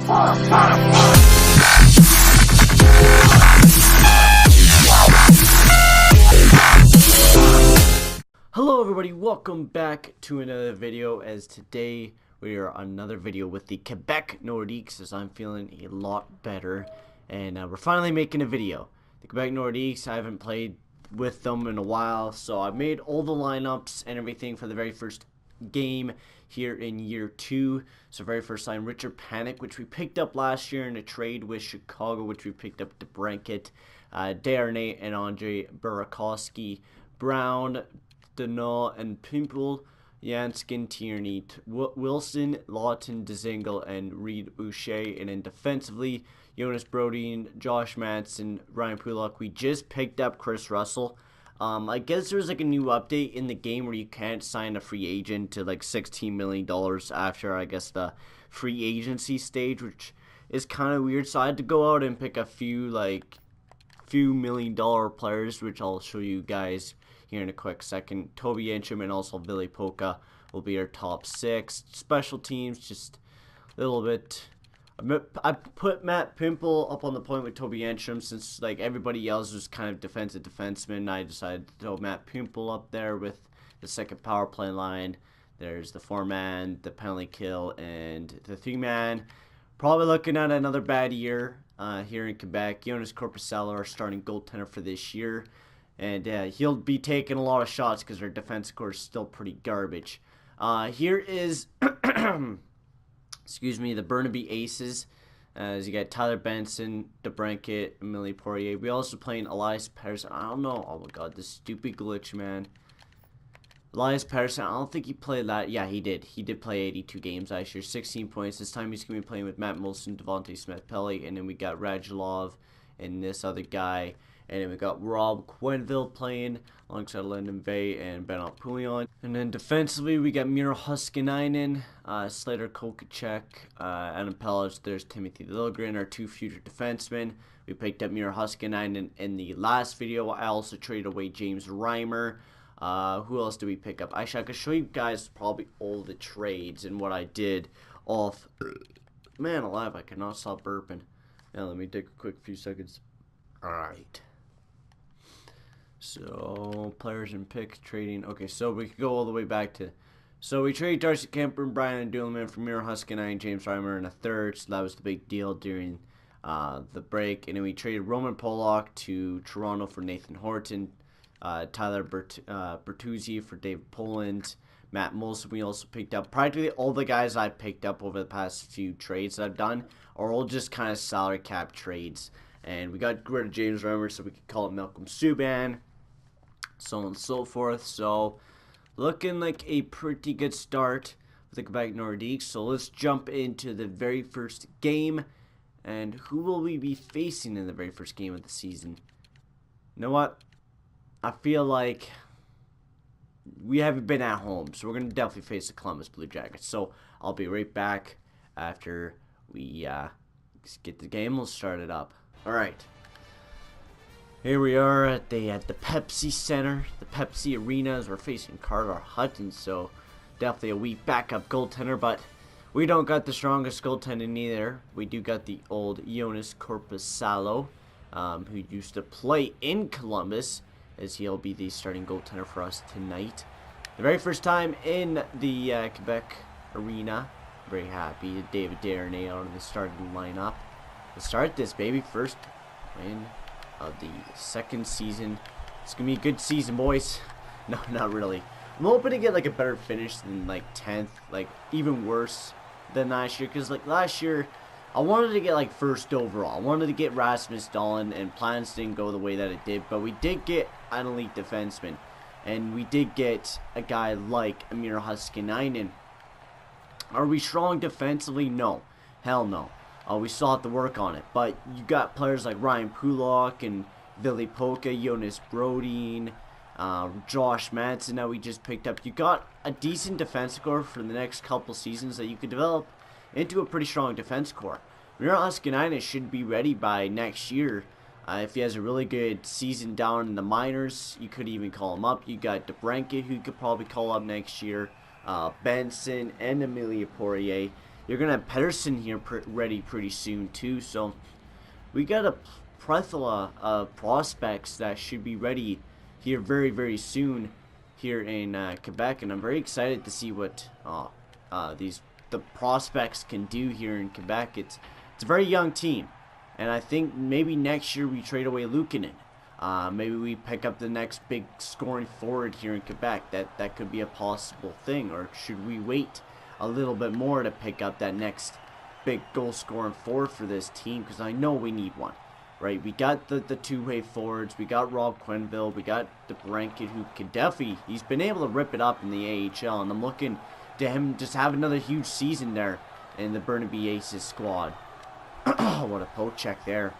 Hello everybody, welcome back to another video, as today we are on another video with the Quebec Nordiques, as I'm feeling a lot better, and we're finally making a video. The Quebec Nordiques, I haven't played with them in a while, so I made all the lineups and everything for the very first game here in year 2. So very first line, Richard Panik, which we picked up last year in a trade with Chicago, which we picked up DeBrincat, Darnay and Andre Burakovsky, Brown, Denault and Pimple, Janskin, Tierney, Wilson, Lawton, Dzingel, and Reed Boucher. And then defensively, Jonas Brodin, Josh Manson, Ryan Pulock. We just picked up Chris Russell. I guess there's like a new update in the game where you can't sign a free agent to like $16 million after, I guess, the free agency stage, which is kind of weird. So I had to go out and pick a few million-dollar players, which I'll show you guys here in a quick second. Toby Entrim and also Billy Polka will be our top 6. Special teams, just a little bit. I put Matt Pimple up on the point with Toby Entrim, since like everybody else was kind of defensive defenseman. I decided to throw Matt Pimple up there with the second power play line. There's the 4-man, the penalty kill, and the 3-man. Probably looking at another bad year here in Quebec. Jonas Corpusalo, our starting goaltender for this year. And he'll be taking a lot of shots because our defense core is still pretty garbage. Here is, excuse me, the Burnaby Aces. As you got Tyler Benson, DeBrincat, Emily Poirier. We also playing Elias Pettersson. I don't know. Oh my god, this stupid glitch, man. Elias Pettersson, I don't think he played that. Yeah, he did. He did play 82 games last year, 16 points. This time he's going to be playing with Matt Molson, Devontae Smith-Pelly, and then we got Radulov and this other guy. And then we got Rob Quenville playing alongside Lyndon Vey and Bernard Poulion. And then defensively, we got Miro Huskinainen, Slater Kokacek, Adam Pellich. There's Timothy Liljegren, our 2 future defensemen. We picked up Miro Huskinainen in the last video. I also traded away James Reimer. Who else did we pick up? Actually, I could show you guys probably all the trades and what I did off. Man alive, I cannot stop burping. Now, let me take a quick few seconds. Alright. So, players and picks, trading. Okay, so we could go all the way back to... So, we traded Darcy Kemper and Brian Duleman for Miro Huskinainen, James Reimer, and a third. So, that was the big deal during the break. And then we traded Roman Pollock to Toronto for Nathan Horton. Tyler Bertuzzi for Dave Poland. Matt Molson, we also picked up. Practically all the guys I picked up over the past few trades that I've done are all just kind of salary cap trades. And we got rid of James Reimer so we could call it Malcolm Subban, so on and so forth. So, looking like a pretty good start for the Quebec Nordiques. So, let's jump into the very first game. And who will we be facing in the very first game of the season? You know what? I feel like we haven't been at home, so we're going to definitely face the Columbus Blue Jackets. So, I'll be right back after we get the game. We'll start it up. Alright, here we are at the Pepsi Center, the Pepsi Arena, as we're facing Carter Hutton. So definitely a weak backup goaltender, but we don't got the strongest goaltender either. We do got the old Jonas Corpusalo, who used to play in Columbus, as he'll be the starting goaltender for us tonight. The very first time in the Quebec Arena. Very happy. David Darnay out of the starting lineup. Let's start this, baby. First win of the second season. It's gonna be a good season, boys. No, not really. I'm hoping to get like a better finish than like 10th, like even worse than last year. Because like last year, I wanted to get like first overall. I wanted to get Rasmus Dahlin, and plans didn't go the way that it did. But we did get an elite defenseman, and we did get a guy like Amir Huskinainen. Are we strong defensively? No, hell no. We still have to work on it, but you got players like Ryan Pulock and Billy Polka, Jonas Brodin, Josh Manson that we just picked up. You got a decent defense core for the next couple seasons that you could develop into a pretty strong defense core. Miro Huskinainen should be ready by next year. If he has a really good season down in the minors, you could even call him up. You got DeBrincat, who you could probably call up next year. Benson and Amelia Poirier. you're gonna have Pedersen here ready pretty soon too. So we got a plethora of prospects that should be ready here very, very soon here in Quebec, and I'm very excited to see what the prospects can do here in Quebec. It's a very young team, and I think maybe next year we trade away Luukkonen. Maybe we pick up the next big scoring forward here in Quebec. That could be a possible thing. Or should we wait a little bit more to pick up that next big goal scoring forward for this team? Because I know we need one, right? We got the two-way forwards. We got Rob Quenneville. We got DeBrincat, who can definitely, he's been able to rip it up in the AHL, and I'm looking to him just have another huge season there in the Burnaby Aces squad. What a poke check there.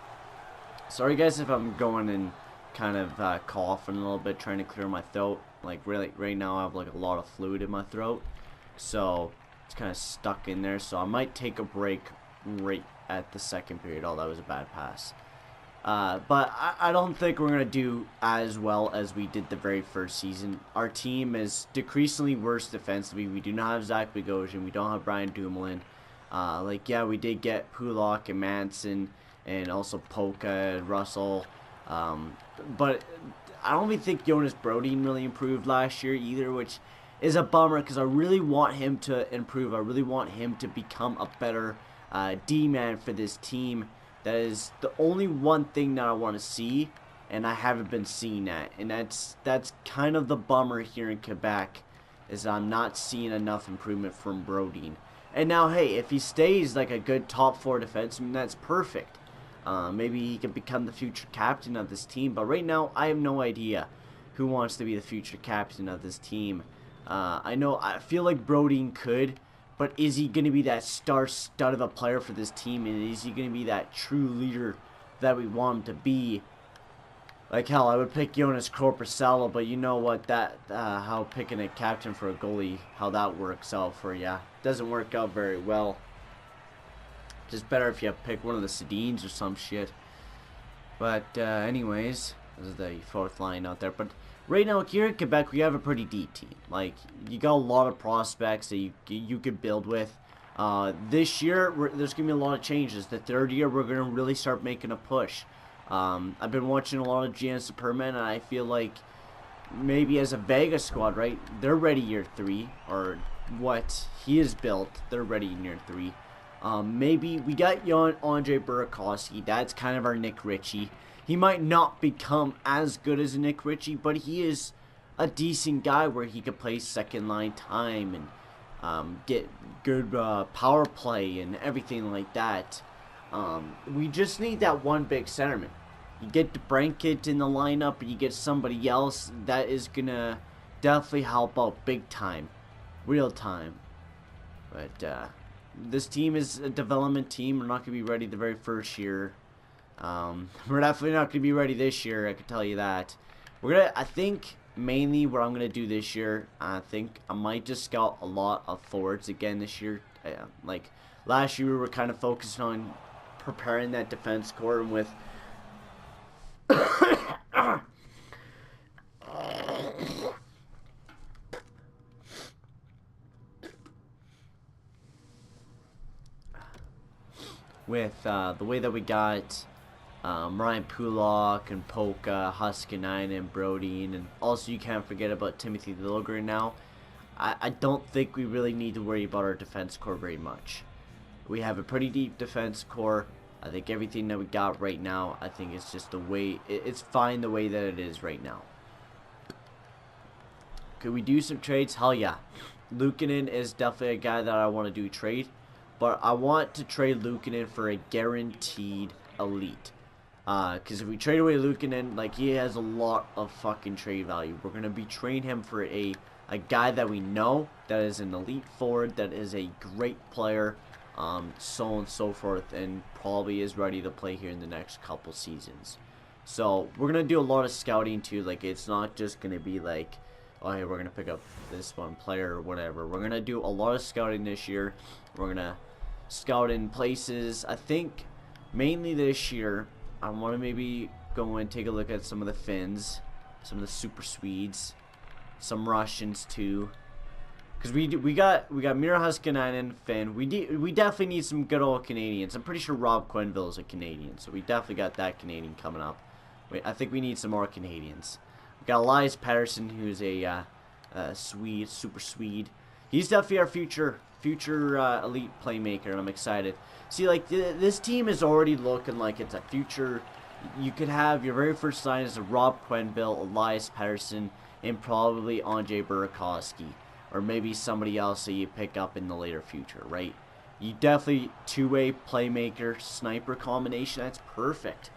Sorry guys if I'm going and kind of coughing a little bit, trying to clear my throat. Like really right now I have like a lot of fluid in my throat, so it's kind of stuck in there. So I might take a break right at the second period. Oh, that was a bad pass. But I don't think we're going to do as well as we did the very first season. Our team is decreasingly worse defensively. We do not have Zach Bogosian. We don't have Brian Dumoulin. Yeah, we did get Pulak and Manson and also Polka and Russell. But I don't even think Jonas Brodin really improved last year either, which is a bummer because I really want him to improve. I really want him to become a better D-man for this team. That is the only one thing that I want to see, and I haven't been seeing that. And that's kind of the bummer here in Quebec, is I'm not seeing enough improvement from Brodin. And now, hey, if he stays like a good top 4 defenseman, that's perfect. Maybe he can become the future captain of this team. But right now, I have no idea who wants to be the future captain of this team. I feel like Brodin could. But is he going to be that star stud of a player for this team? And is he going to be that true leader that we want him to be? Like, hell, I would pick Jonas Korpisalo, but you know what, how picking a captain for a goalie, how that works out for you. Doesn't work out very well. Just better if you pick one of the Sedins or some shit. But, anyways, this is the 4th line out there. But right now, here in Quebec, we have a pretty deep team. Like, you got a lot of prospects that you could build with. This year, there's going to be a lot of changes. The 3rd year, we're going to really start making a push. I've been watching a lot of GN Superman, and I feel like maybe as a Vegas squad, right, they're ready year 3, or what he has built, they're ready in year 3. Maybe we got Andre Burakovsky. That's kind of our Nick Ritchie. He might not become as good as Nick Ritchie, but he is a decent guy where he could play second line time and get good power play and everything like that. We just need that one big centerman. You get DeBrincat in the lineup, and you get somebody else that is gonna definitely help out big time, real time. But this team is a development team. We're not gonna be ready the very first year. We're definitely not gonna be ready this year. I can tell you that. I think mainly what I'm gonna do this year, I think I might just scout a lot of forwards again this year. Like last year, we were kind of focused on preparing that defense core, and with the way that we got Ryan Pulak and Polka, Huskinainen and Brodin, and also you can't forget about Timothy Liljegren now. I don't think we really need to worry about our defense core very much. We have a pretty deep defense core. I think everything that we got right now, I think it's just the way, it's fine the way that it is right now. Could we do some trades? Hell yeah. Luukkonen is definitely a guy that I want to do a trade, but I want to trade Luukkonen for a guaranteed elite. Because if we trade away Luukkonen, like, he has a lot of fucking trade value. We're going to be trading him for a guy that we know, that is an elite forward, that is a great player, so on and so forth, and probably is ready to play here in the next couple seasons. So we're going to do a lot of scouting too. Like, it's not just going to be like, oh, hey, we're going to pick up this one player or whatever. We're going to do a lot of scouting this year. We're going to scout in places. I think mainly this year, I want to maybe go and take a look at some of the Finns, some of the Super Swedes, some Russians too. Because we got Miro Haskinen, Finn. We definitely need some good old Canadians. I'm pretty sure Rob Quenneville is a Canadian, so we definitely got that Canadian coming up. I think we need some more Canadians. We got Elias Pettersson, who's a Swede, super Swede. He's definitely our future elite playmaker, and I'm excited. See, like this team is already looking like it's a future. You could have your very first line as a Rob Quenneville, Elias Pettersson, and probably Andrei Burakovsky. Or maybe somebody else that you pick up in the later future, right? You definitely two-way playmaker sniper combination. That's perfect.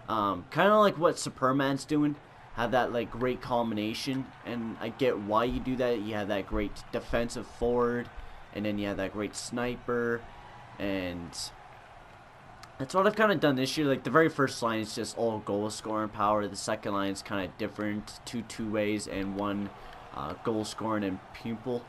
Kind of like what Superman's doing. Have that like great combination, and I get why you do that. You have that great defensive forward, and then you have that great sniper, and that's what I've kind of done this year. Like the very first line is just all goal scoring power. The second line is kind of different, two ways and one goal scoring and pupil,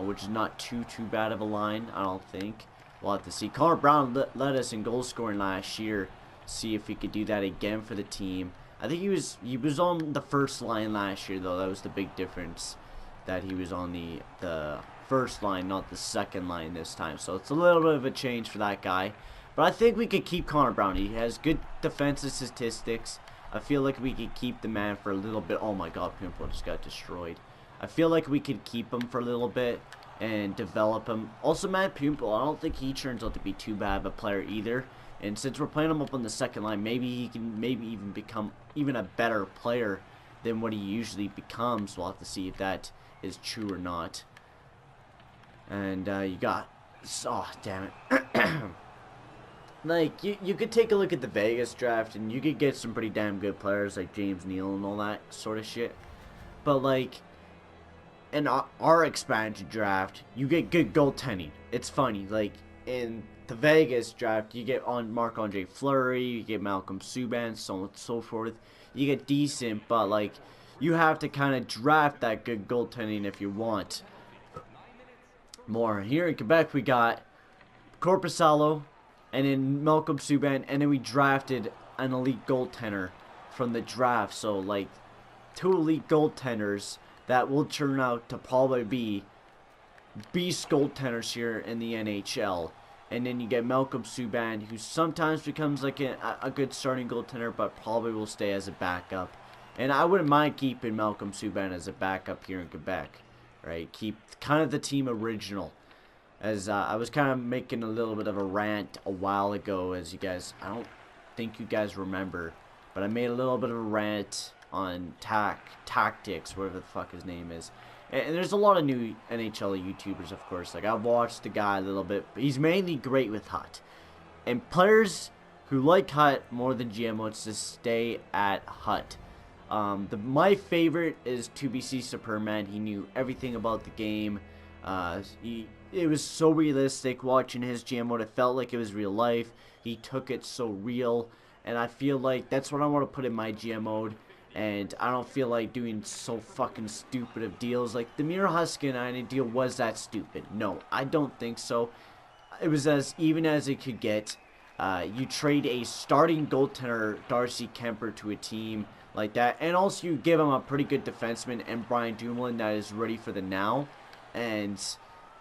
which is not too bad of a line, I don't think. We'll have to see. Connor Brown led us in goal scoring last year. See if he could do that again for the team. I think he was on the first line last year though. That was the big difference, that he was on the first line, not the second line this time. So it's a little bit of a change for that guy. But I think we could keep Connor Brown. He has good defensive statistics. I feel like we could keep the man for a little bit. Oh my god, Pimple just got destroyed. I feel like we could keep him for a little bit and develop him. Also, Matt Pimple, I don't think he turns out to be too bad of a player either. And since we're playing him up on the second line, maybe he can even become even a better player than what he usually becomes. We'll have to see if that is true or not. And you got... Oh, damn it. Like, you could take a look at the Vegas draft, and you could get some pretty damn good players like James Neal and all that sort of shit. But, like, in our expansion draft, you get good goaltending. It's funny. Like, in the Vegas draft, you get on Marc-Andre Fleury, you get Malcolm Subban, so on and so forth. You get decent, but, like, you have to kind of draft that good goaltending if you want more. Here in Quebec, we got Korpisalo, and then Malcolm Subban, and then we drafted an elite goaltender from the draft. So, like, 2 elite goaltenders that will turn out to probably be beast goaltenders here in the NHL. And then you get Malcolm Subban, who sometimes becomes like a good starting goaltender, but probably will stay as a backup. And I wouldn't mind keeping Malcolm Subban as a backup here in Quebec, right? Keep kind of the team original. As I was kind of making a little bit of a rant a while ago, as you guys, I don't think you guys remember, but I made a little bit of a rant on tactics, whatever the fuck his name is. And there's a lot of new NHL YouTubers, of course. Like, I've watched the guy a little bit, but he's mainly great with Hut. And players who like Hut more than GMOs just stay at Hut. My favorite is 2BC Superman. He knew everything about the game. It was so realistic watching his GM mode. It felt like it was real life. He took it so real. And I feel like that's what I want to put in my GM mode. And I don't feel like doing so fucking stupid of deals. Like, the Miro Haskinen deal, was that stupid? No, I don't think so. It was as even as it could get. You trade a starting goaltender, Darcy Kemper, to a team like that. And also you give him a pretty good defenseman and Brian Dumoulin that is ready for the now. And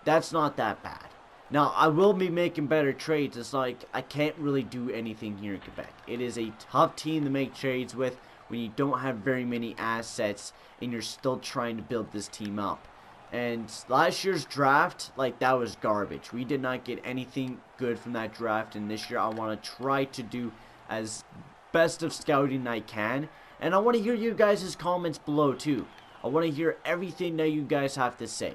that's not that bad. Now, I will be making better trades. It's like, I can't really do anything here in Quebec. It is a tough team to make trades with when you don't have very many assets and you're still trying to build this team up. And last year's draft, like, that was garbage. We did not get anything good from that draft, and this year I want to try to do as best of scouting I can. And I want to hear you guys' comments below too. I want to hear everything that you guys have to say.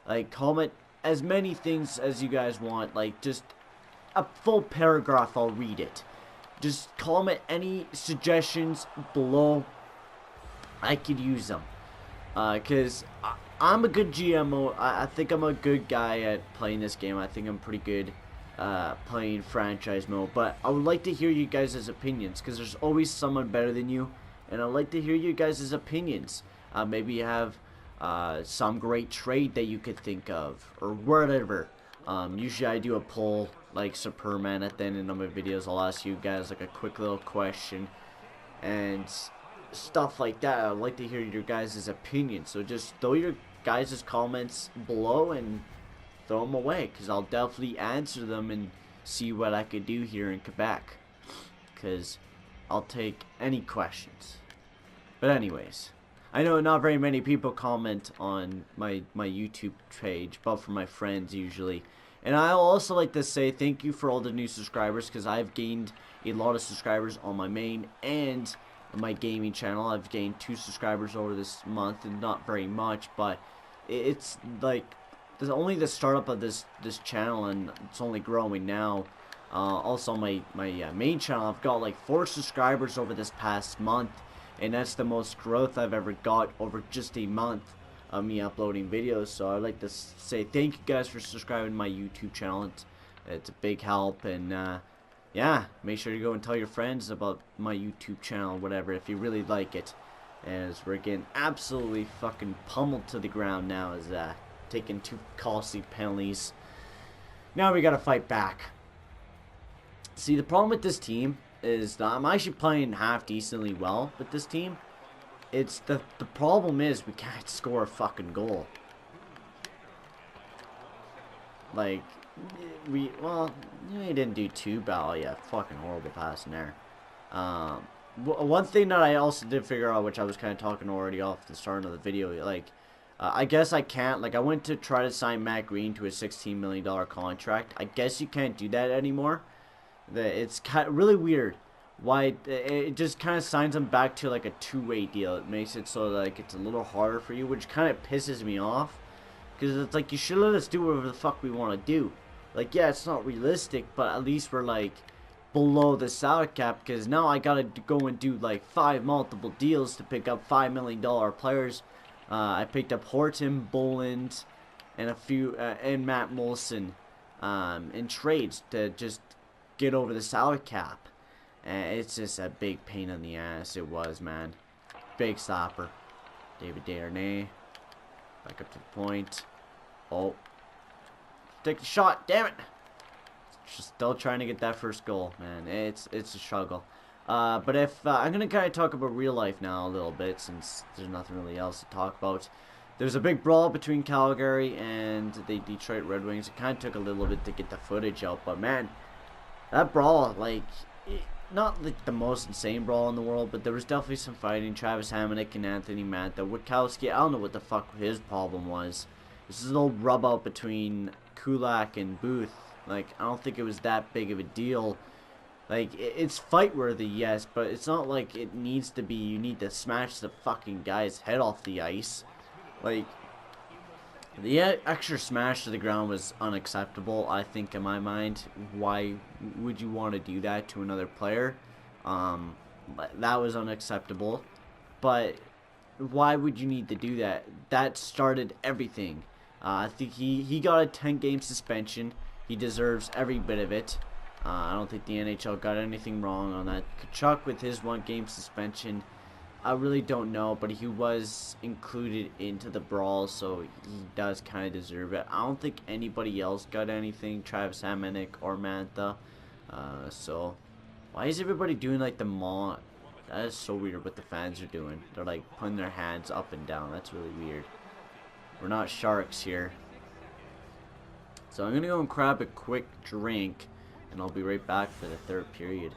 Like, comment as many things as you guys want. Like, just a full paragraph, I'll read it. Just comment any suggestions below. I could use them. Because I'm a good GMO. I think I'm a good guy at playing this game. I think I'm pretty good playing franchise mode. But I would like to hear you guys' opinions. Because there's always someone better than you. And I'd like to hear you guys' opinions. Maybe you have some great trade that you could think of. Or whatever. Usually I do a poll like Superman at the end of my videos. I'll ask you guys like a quick little question and stuff like that. I'd like to hear your guys' opinion. So just throw your guys' comments below and throw them away, because I'll definitely answer them and see what I could do here in Quebec, because I'll take any questions. But anyways, I know not very many people comment on my YouTube page, but for my friends usually. And I also like to say thank you for all the new subscribers, because I've gained a lot of subscribers on my main and my gaming channel. I've gained 2 subscribers over this month, and not very much, but it's like there's only the startup of this channel, and it's only growing now. Also, my main channel, I've got like 4 subscribers over this past month, and that's the most growth I've ever got over just a month of me uploading videos. So I'd like to say thank you guys for subscribing to my YouTube channel. It's a big help, and yeah, make sure to go and tell your friends about my YouTube channel, whatever, if you really like it. As we're getting absolutely fucking pummeled to the ground now, as taking 2 costly penalties. Now we gotta fight back. See, the problem with this team is that I'm actually playing half decently well with this team. It's the problem is we can't score a fucking goal. Like, we didn't do too bad. Oh, yeah, fucking horrible pass in there. One thing that I also did figure out, which I was kind of talking already off the start of the video, like, I guess I can't, like, I went to try to sign Matt Green to a $16 million contract. I guess you can't do that anymore. It's kind of really weird. Why it just kind of signs him back to like a 2-way deal. It makes it so like it's a little harder for you, which kind of pisses me off, because it's like, you should let us do whatever the fuck we want to do. Like, yeah, it's not realistic, but at least we're like below the salary cap, because now I gotta go and do like 5 multiple deals to pick up $5 million players. I picked up Horton, Boland, and a few and Matt Molson in trades to just get over the salary cap. It's just a big pain in the ass. It was, man. Big stopper. David Desharnais. Back up to the point. Oh. Take the shot. Damn it. Just still trying to get that first goal, man. It's a struggle. But if I'm going to kind of talk about real life now a little bit, since there's nothing really else to talk about. There's a big brawl between Calgary and the Detroit Red Wings. It kind of took a little bit to get the footage out, but man, that brawl, like, not like the most insane brawl in the world, but there was definitely some fighting. Travis Hamonic and Anthony Mantha. Witkowski, I don't know what the fuck his problem was. This is a little rub out between Kulak and Booth. Like, I don't think it was that big of a deal. Like, it's fight worthy, yes, but it's not like it needs to be, you need to smash the fucking guy's head off the ice. Like, the extra smash to the ground was unacceptable, I think, in my mind. Why would you want to do that to another player? That was unacceptable. But why would you need to do that? That started everything. I think he got a 10-game suspension. He deserves every bit of it. I don't think the NHL got anything wrong on that. Kachuk, with his 1-game suspension, I really don't know, but he was included into the brawl, so he does kind of deserve it. I don't think anybody else got anything, Travis Hamonic or Mantha. So why is everybody doing like the maunt? That is so weird what the fans are doing. They're like putting their hands up and down. That's really weird. We're not sharks here. So I'm going to go and grab a quick drink, and I'll be right back for the 3rd period.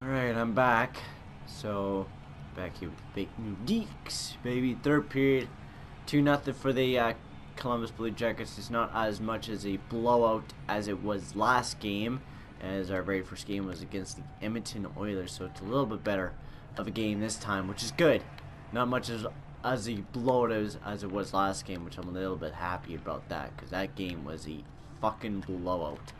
Alright, I'm back. So back here with the Quebec Nordiques, baby. 3rd period, 2-0 for the Columbus Blue Jackets. It's not as much as a blowout as it was last game, as our very first game was against the Edmonton Oilers. So it's a little bit better of a game this time, which is good. Not much as a blowout as it was last game, which I'm a little bit happy about that, because that game was a fucking blowout.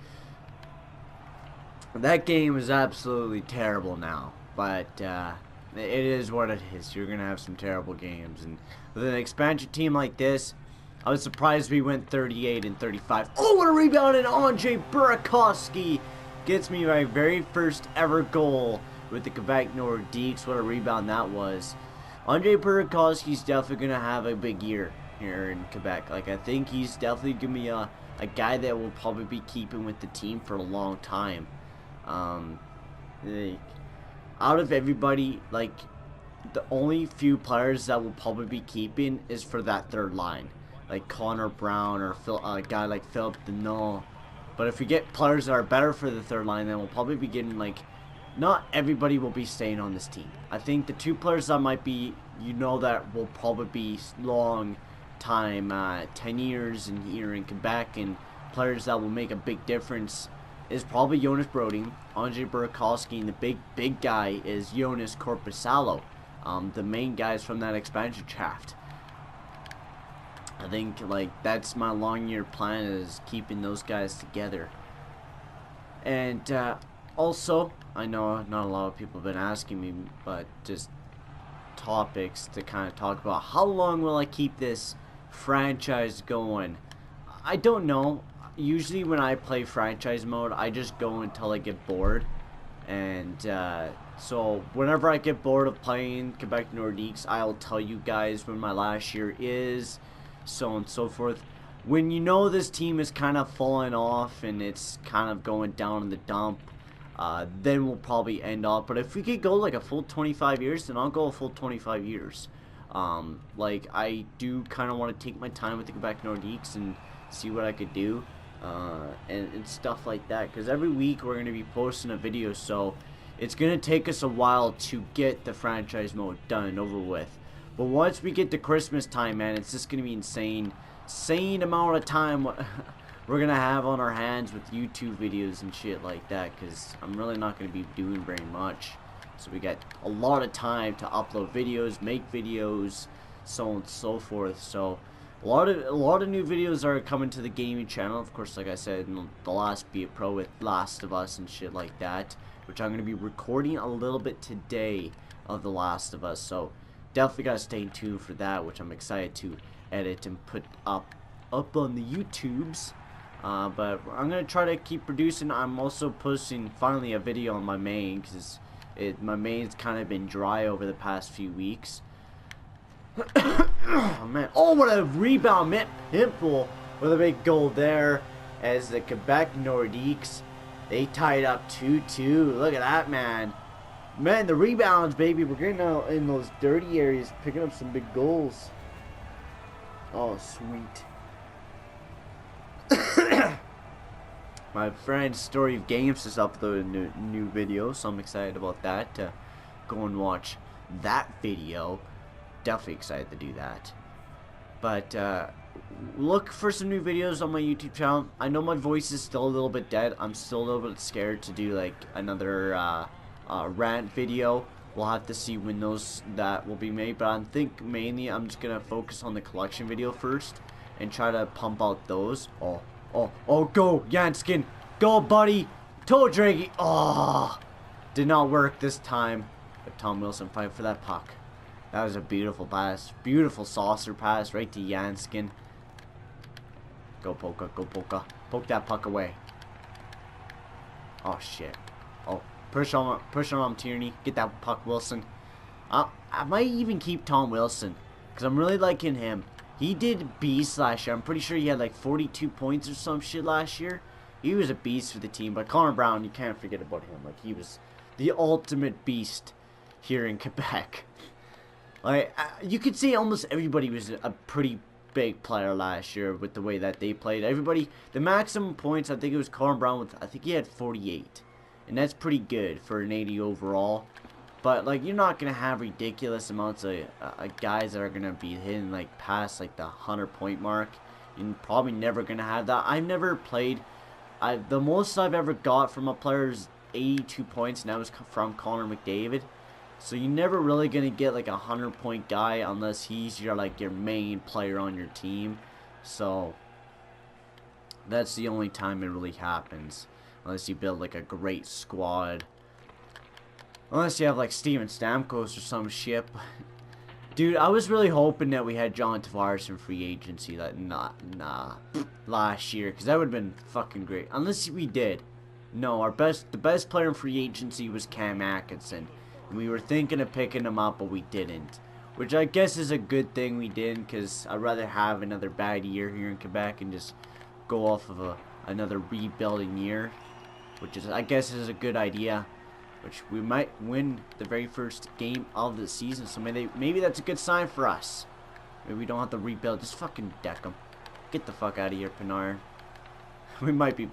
That game is absolutely terrible now, but it is what it is. You're going to have some terrible games. And with an expansion team like this, I was surprised we went 38-35. Oh, what a rebound! And Andrei Burakovsky gets me my very first ever goal with the Quebec Nordiques. What a rebound that was. Andrei Burakovsky's definitely going to have a big year here in Quebec. Like, I think he's definitely going to be a guy that will probably be keeping with the team for a long time. Out of everybody, like, the only few players that will probably be keeping is for that 3rd line. like Connor Brown or a guy like Philip Deneau. But if we get players that are better for the third line, then we'll probably be getting like, not everybody will be staying on this team. I think the 2 players that might be, that will probably be long time, 10 years here in Quebec, and players that will make a big difference is probably Jonas Brodin, Andre Burakovsky, and the big guy is Jonas Korpisalo. The main guys from that expansion draft. I think like that's my long year plan, is keeping those guys together. And also, I know not a lot of people have been asking me, but just topics to kind of talk about. How long will I keep this franchise going? I don't know. Usually when I play franchise mode, I just go until I get bored. And so whenever I get bored of playing Quebec Nordiques, I'll tell you guys when my last year is, so on and so forth. When this team is kind of falling off and it's kind of going down in the dump, then we'll probably end off. But if we could go like a full 25 years, then I'll go a full 25 years. Like I do kind of want to take my time with the Quebec Nordiques and see what I could do. And stuff like that, because every week we're going to be posting a video, so it's going to take us a while to get the franchise mode done and over with. But once we get to Christmas time, man, it's just going to be insane amount of time we're going to have on our hands with YouTube videos and shit like that, because I'm really not going to be doing very much. So we got a lot of time to upload videos, make videos, so on and so forth. So a lot of new videos are coming to the gaming channel. Of course, like I said in the last Be It Pro with Last of Us and shit like that, which I'm going to be recording a little bit today of The Last of Us. So definitely got to stay tuned for that, which I'm excited to edit and put up on the YouTubes. But I'm going to try to keep producing. I'm also posting finally a video on my main, because my main's kind of been dry over the past few weeks. Oh man, oh what a rebound, man. Pimple with a big goal there, as the Quebec Nordiques, they tied up 2-2. Look at that, man. Man, the rebounds, baby. We're getting out in those dirty areas, picking up some big goals. Oh, sweet. My friend Story of Games just uploaded a new video, so I'm excited about that. To go and watch that video. Definitely excited to do that. But look for some new videos on my YouTube channel. I know my voice is still a little bit dead. I'm still a little bit scared to do like another rant video. We'll have to see when that will be made. But I think mainly I'm just gonna focus on the collection video first and try to pump out those. Oh, go Janskin, go buddy, toe draggy. Oh, did not work this time. But Tom Wilson fight for that puck. That was a beautiful pass. Beautiful saucer pass right to Janskin. Go Polka, go Polka. Poke that puck away. Oh shit. Oh, push on Tierney. Get that puck, Wilson. I might even keep Tom Wilson, because I'm really liking him. He did beast last year. I'm pretty sure he had like 42 points or some shit last year. He was a beast for the team. But Connor Brown, you can't forget about him. Like, he was the ultimate beast here in Quebec. Like, you could say almost everybody was a pretty big player last year with the way that they played. Everybody, the maximum points, I think it was Connor Brown with, I think he had 48. And that's pretty good for an 80 overall. But, like, you're not going to have ridiculous amounts of guys that are going to be hitting, like, past, like, the 100-point mark. You're probably never going to have that. I've never played. The most I've ever got from a player is 82 points, and that was from Connor McDavid. So you're never really going to get, like, a 100-point guy unless he's your main player on your team. So that's the only time it really happens. Unless you build, like, a great squad. Unless you have, like, Steven Stamkos or some shit. Dude, I was really hoping that we had John Tavares in free agency. Like, last year. Because that would have been fucking great. Unless we did. No, the best player in free agency was Cam Atkinson. And we were thinking of picking him up, but we didn't. Which I guess is a good thing we didn't. Because I'd rather have another bad year here in Quebec and just go off of another rebuilding year. Which is, I guess, is a good idea. Which we might win the very first game of the season. So maybe that's a good sign for us. Maybe we don't have to rebuild. Just fucking deck them. Get the fuck out of here, Panarin. We might be...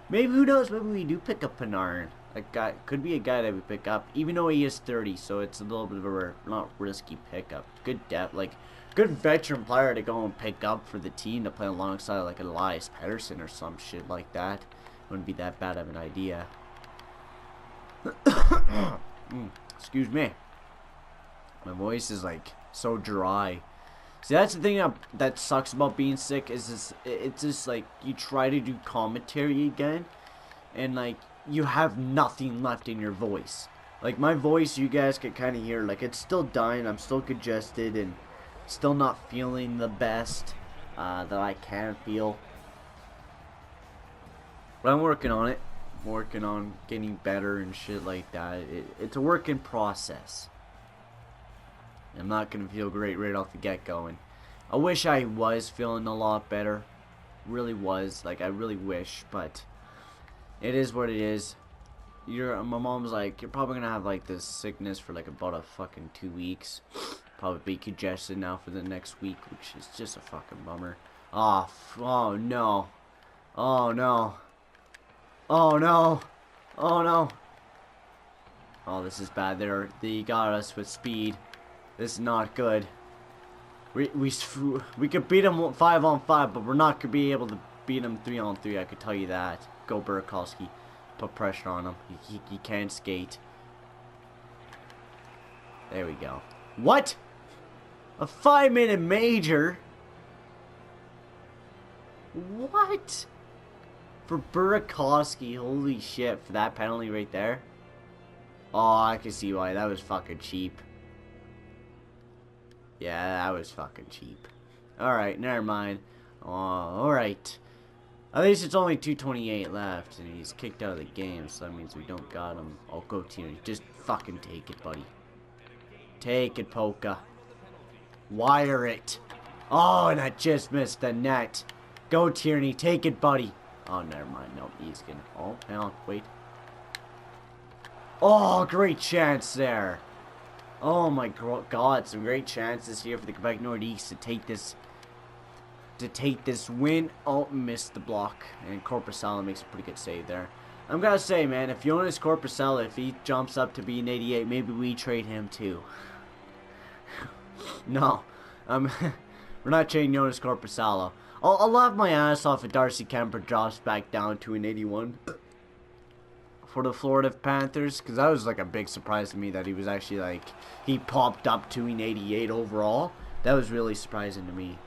Maybe, who knows, maybe we do pick up Panarin. A guy, could be a guy that we pick up, even though he is 30, so it's a little bit of a not risky pickup. Good depth, like, good veteran player to go and pick up for the team to play alongside, like, Elias Pettersson or some shit like that. Wouldn't be that bad of an idea. Excuse me. My voice is, like, so dry. See, that's the thing that sucks about being sick, is this, it's just, like, you try to do commentary again, and, like, you have nothing left in your voice. Like, my voice, you guys can kind of hear, like, it's still dying. I'm still congested and still not feeling the best that I can feel. But I'm working on it. I'm working on getting better and shit like that. It's a work in process. I'm not going to feel great right off the get-go. And I wish I was feeling a lot better. Really was. Like, I really wish, but... It is what it is. My mom's like, you're probably gonna have like this sickness for like about a fucking 2 weeks. Probably be congested now for the next week, which is just a fucking bummer. Oh no. Oh no. Oh no. Oh no. Oh, this is bad. They got us with speed. This is not good. We could beat them 5-on-5, but we're not gonna be able to beat them 3-on-3. I could tell you that. Go Burakovsky. Put pressure on him. He can't skate. There we go. What? A 5-minute major? What? For Burakovsky. Holy shit. For that penalty right there. Oh, I can see why. That was fucking cheap. Yeah, that was fucking cheap. Alright, never mind. Oh, alright. At least it's only 2:28 left, and he's kicked out of the game, so that means we don't got him. Oh, go Tierney. Just fucking take it, buddy. Take it, Polka. Wire it. Oh, and I just missed the net. Go Tierney. Take it, buddy. Oh, never mind. No, he's gonna... Oh, hang on. Wait. Oh, great chance there. Oh, my God. Some great chances here for the Quebec Nordiques to take this... win. Oh, missed the block. And Corpusala makes a pretty good save there. I'm gonna say, man, if Jonas Corpusala, if he jumps up to be an 88, maybe we trade him too. No. We're not trading Jonas Corpusala. I'll laugh my ass off if Darcy Kemper drops back down to an 81 for the Florida Panthers, because that was like a big surprise to me that he was actually like, he popped up to an 88 overall. That was really surprising to me.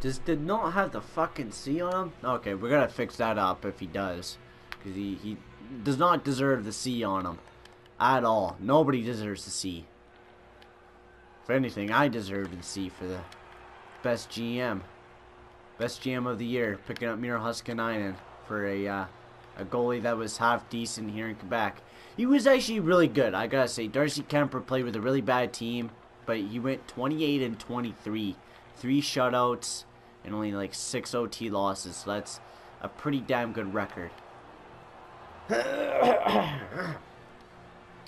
Did not have the fucking C on him? Okay, we're gonna fix that up if he does. Because he does not deserve the C on him. At all. Nobody deserves the C. If anything, I deserve the C for the best GM. Best GM of the year. Picking up Miro Huskinainen for a goalie that was half decent here in Quebec. He was actually really good. I gotta say, Darcy Kemper played with a really bad team. But he went 28-23. 3 shutouts and only like 6 OT losses. So that's a pretty damn good record.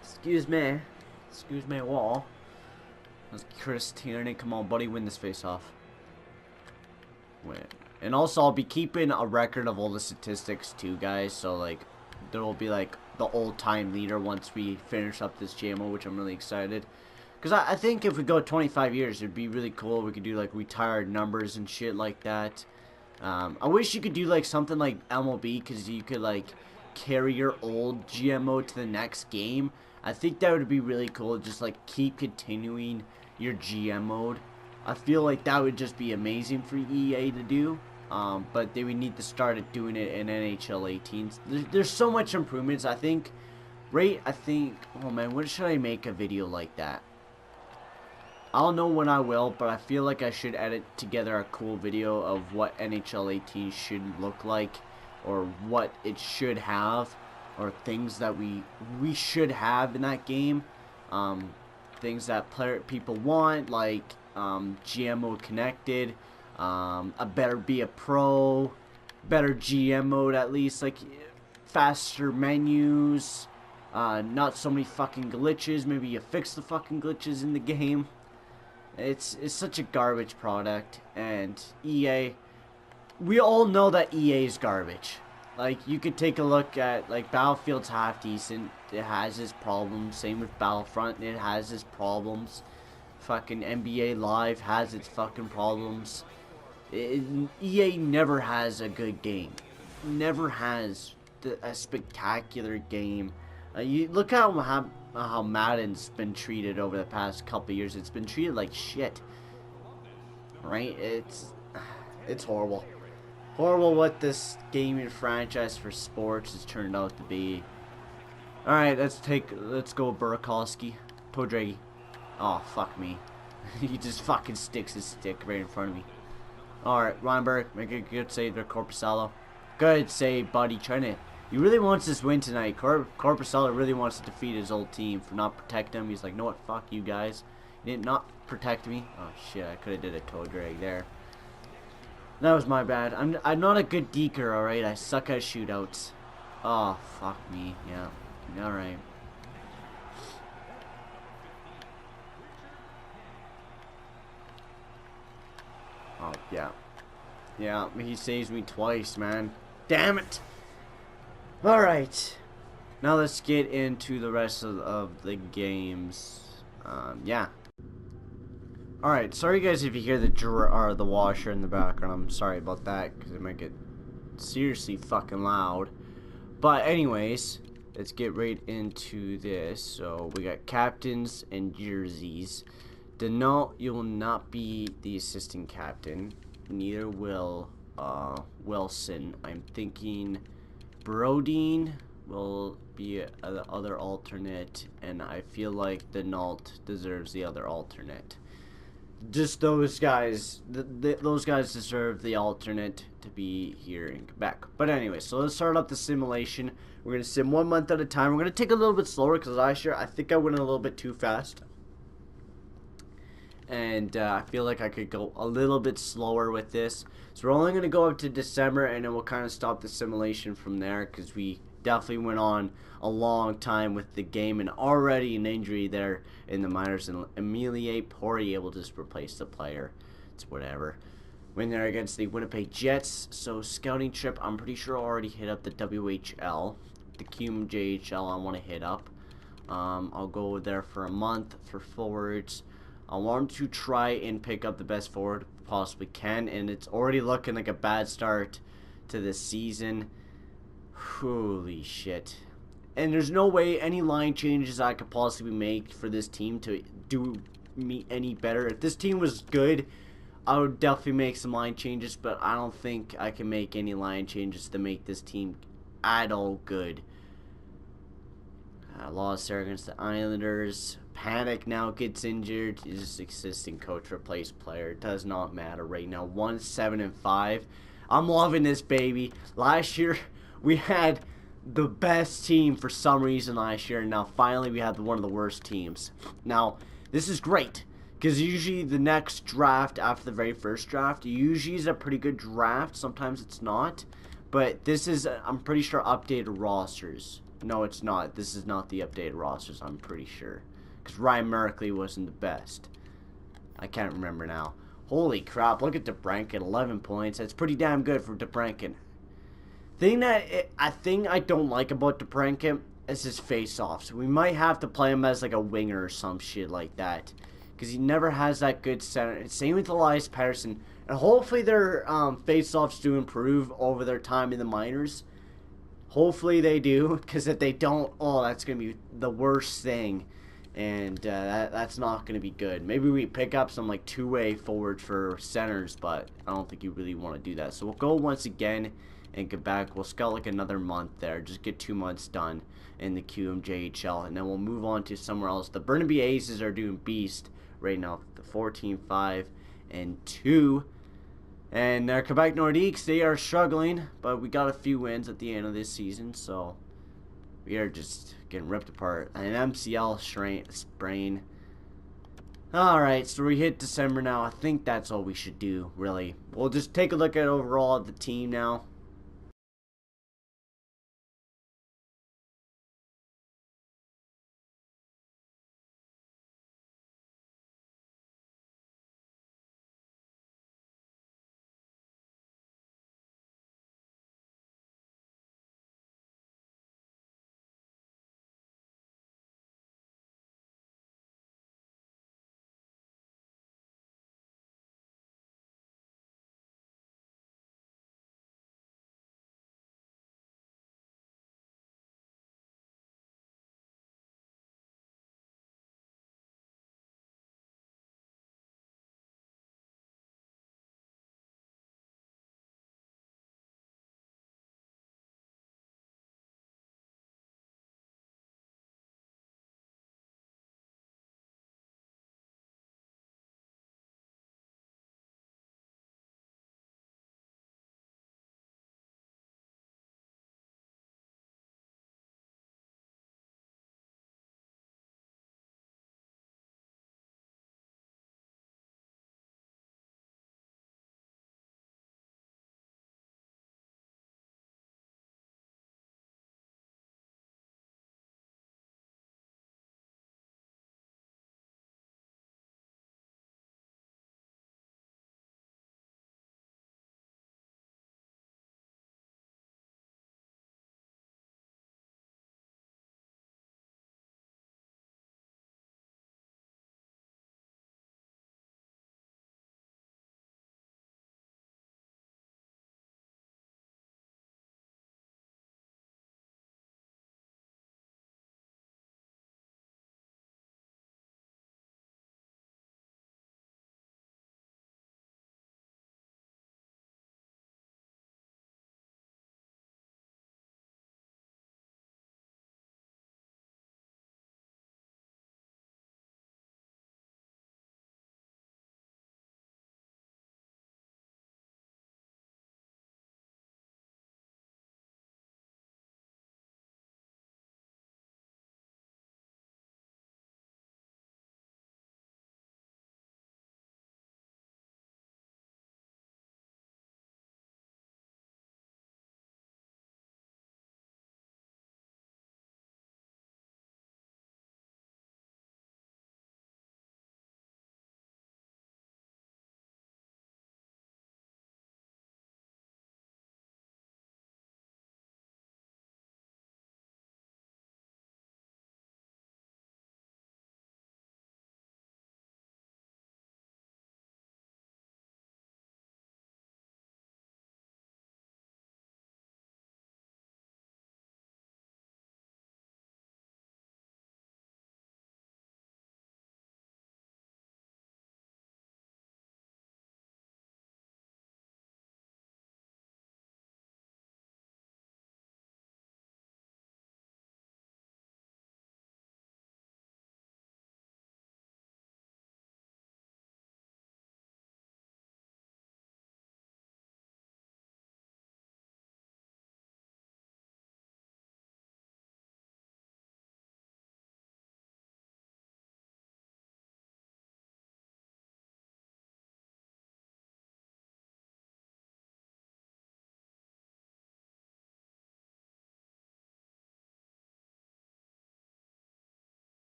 Excuse me. Excuse me, wall. That's Chris Tierney. Come on, buddy. Win this face-off. Win. And also, I'll be keeping a record of all the statistics too, guys. So, like, there will be, like, the old-time leader once we finish up this JMO, which I'm really excited. Because I think if we go 25 years, it'd be really cool. We could do, like, retired numbers and shit like that. I wish you could do, like, something like MLB, because you could, like, carry your old GMO to the next game. I think that would be really cool. Just, like, keep continuing your GM mode. I feel like that would just be amazing for EA to do. But they would need to start doing it in NHL 18s. There's so much improvements, I think. Oh, man, when should I make a video like that? I don't know when I will, but I feel like I should edit together a cool video of what NHL 18 should look like, or what it should have, or things that we should have in that game. Things that people want, like GM mode connected, a better be a pro, better GM mode at least, like faster menus, Not so many fucking glitches. Maybe you fix the fucking glitches in the game. It's such a garbage product, and EA, we all know that EA is garbage. Like, you could take a look at, like, Battlefield's half decent. It has its problems. Same with Battlefront. It has its problems. Fucking NBA Live has its fucking problems. EA never has a good game. Never has a spectacular game. You look at how Madden's been treated over the past couple years. It's been treated like shit. Right? It's horrible. Horrible what this gaming franchise for sports has turned out to be. Alright, let's go Burakovsky. Todragi. Oh, fuck me. He just fucking sticks his stick right in front of me. Alright, Reinberg, make a good save there, Corpusalo. Good save, buddy. He really wants this win tonight. Corpusalo really wants to defeat his old team for not protecting him. He's like, no what, fuck you guys. You did not protect me. Oh shit, I could have did a toe drag there. That was my bad. I'm not a good deker, alright? I suck at shootouts. Oh, fuck me. Yeah. Alright. Oh, yeah. Yeah, he saves me twice, man. Damn it! Alright. Now let's get into the rest of the games. Yeah. Alright, sorry guys if you hear the washer in the background. I'm sorry about that, because it might get seriously fucking loud. But anyways, let's get right into this. So, we got captains and jerseys. Denault, you will not be the assistant captain. Neither will Wilson. I'm thinking Brodeen will be the other alternate, and I feel like Denault deserves the other alternate. Just those guys, those guys deserve the alternate to be here in Quebec. But anyway, so let's start up the simulation. We're going to sim 1 month at a time. We're going to take a little bit slower because I think I went a little bit too fast. And I feel like I could go a little bit slower with this. So we're only going to go up to December, and then we'll kind of stop the simulation from there, because we definitely went on a long time with the game, and already an injury there in the minors, and Emilie Poirier will just replace the player. It's whatever. Win there against the Winnipeg Jets. So scouting trip, I'm pretty sure I already hit up the WHL. The QMJHL I want to hit up. I'll go there for a month for forwards. I want to try and pick up the best forward possibly can, and it's already looking like a bad start to this season. Holy shit. And there's no way any line changes I could possibly make for this team to do me any better. If this team was good, I would definitely make some line changes, but I don't think I can make any line changes to make this team at all good. Lost there against the Islanders. Panic now gets injured. His assistant coach replaced player. It does not matter right now. 1-7-5. I'm loving this, baby. Last year we had the best team for some reason last year, and now finally we have one of the worst teams. Now this is great, because usually the next draft after the very first draft usually is a pretty good draft. Sometimes it's not, but this is, I'm pretty sure, updated rosters. No, it's not. This is not the updated rosters, I'm pretty sure. Because Ryan Merkley wasn't the best. I can't remember now. Holy crap, look at DeBranken, 11 points. That's pretty damn good for DeBranken. Thing I don't like about DeBranken is his face-offs. We might have to play him as like a winger or some shit like that, because he never has that good center. Same with Elias Patterson. And hopefully their face-offs do improve over their time in the minors. Hopefully they do, because if they don't, oh, that's going to be the worst thing. And that's not going to be good. Maybe we pick up some like two-way forwards for centers, but I don't think you really want to do that. So we'll go once again and get back. We'll scout like another month there. Just get 2 months done in the QMJHL, and then we'll move on to somewhere else. The Burnaby Aces are doing beast right now. The 14-5-2. And their Quebec Nordiques, they are struggling, but we got a few wins at the end of this season, so we are just getting ripped apart. An MCL sprain. Alright, so we hit December now. I think that's all we should do, really. We'll just take a look at overall the team now.